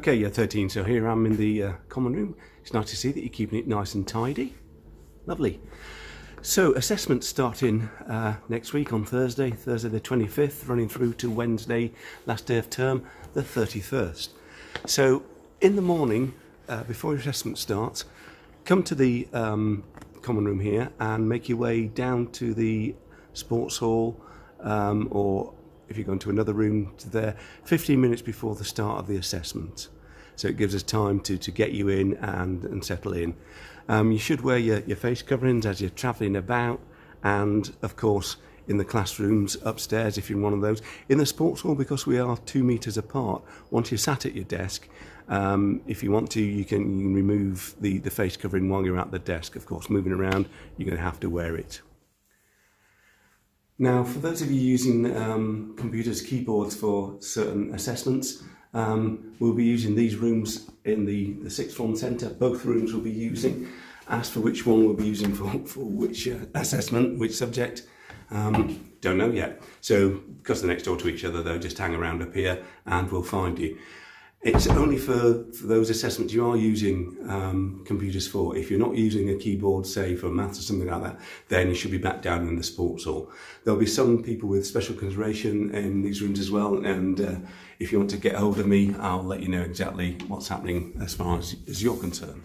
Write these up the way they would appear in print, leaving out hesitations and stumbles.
Okay, year 13, so here I'm in the common room. It's nice to see that you're keeping it nice and tidy. Lovely. So assessments starting next week on Thursday the 25th, running through to Wednesday, last day of term, the 31st. So in the morning, before your assessment starts, come to the common room here and make your way down to the sports hall, or if you're going to another room, to there 15 minutes before the start of the assessment. So it gives us time to get you in and settle in. You should wear your face coverings as you're travelling about, and of course in the classrooms upstairs if you're in one of those. In the sports hall, because we are 2 metres apart, once you're sat at your desk, if you want to, you can remove the face covering while you're at the desk. Of course, moving around, you're going to have to wear it. Now, for those of you using computers, keyboards for certain assessments, we'll be using these rooms in the sixth form centre. Both rooms we'll be using. As for which one we'll be using for which assessment, which subject, don't know yet. So, because they're next door to each other, they'll just hang around up here and we'll find you. It's only for those assessments you are using computers for. If you're not using a keyboard, say for maths or something like that, then you should be back down in the sports hall. There'll be some people with special consideration in these rooms as well, and if you want to get hold of me, I'll let you know exactly what's happening as far as you're concerned.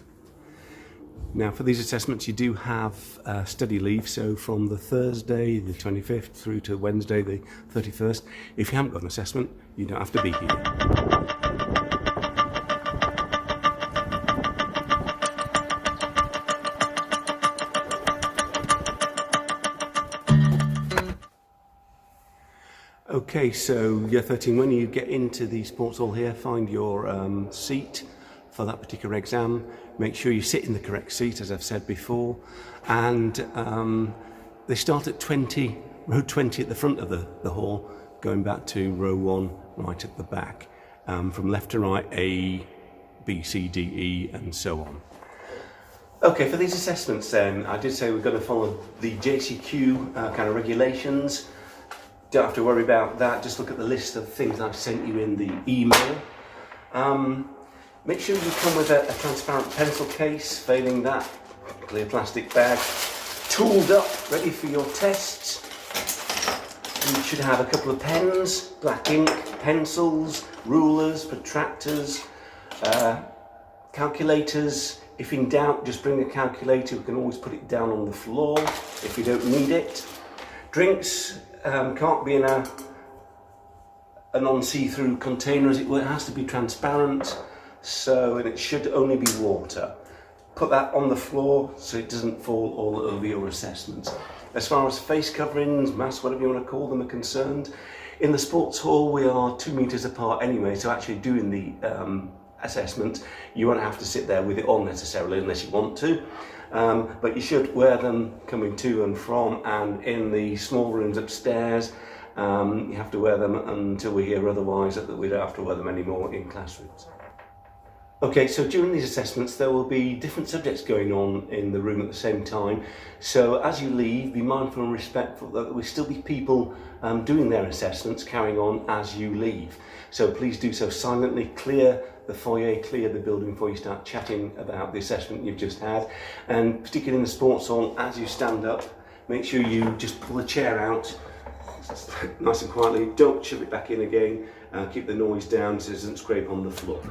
Now, for these assessments, you do have study leave, so from the Thursday, the 25th, through to Wednesday, the 31st. If you haven't got an assessment, you don't have to be here. Okay, so year 13, when you get into the sports hall here, find your seat for that particular exam. Make sure you sit in the correct seat, as I've said before. And they start at row 20 at the front of the hall, going back to row 1 right at the back. From left to right, A, B, C, D, E, and so on. Okay, for these assessments then, I did say we're going to follow the JCQ kind of regulations. Don't have to worry about that, just look at the list of things I've sent you in the email. Make sure you come with a transparent pencil case, failing that, clear plastic bag, tooled up, ready for your tests. You should have a couple of pens, black ink, pencils, rulers, protractors, calculators. If in doubt, just bring a calculator. We can always put it down on the floor if you don't need it. Drinks can't be in a non-see-through container, as it were. It has to be transparent, and it should only be water. Put that on the floor so it doesn't fall all over your assessments. As far as face coverings, masks, whatever you want to call them, are concerned, in the sports hall we are 2 metres apart anyway, so actually doing the assessment, you won't have to sit there with it on necessarily unless you want to. But you should wear them coming to and from, and in the small rooms upstairs, you have to wear them until we hear otherwise, that we don't have to wear them anymore in classrooms. Okay, so during these assessments there will be different subjects going on in the room at the same time. So as you leave, be mindful and respectful that there will still be people doing their assessments, carrying on as you leave. So please do so silently. Clear the foyer, clear the building before you start chatting about the assessment you've just had. And particularly in the sports hall, as you stand up, make sure you just pull the chair out nice and quietly. Don't shove it back in again. Keep the noise down so it doesn't scrape on the floor.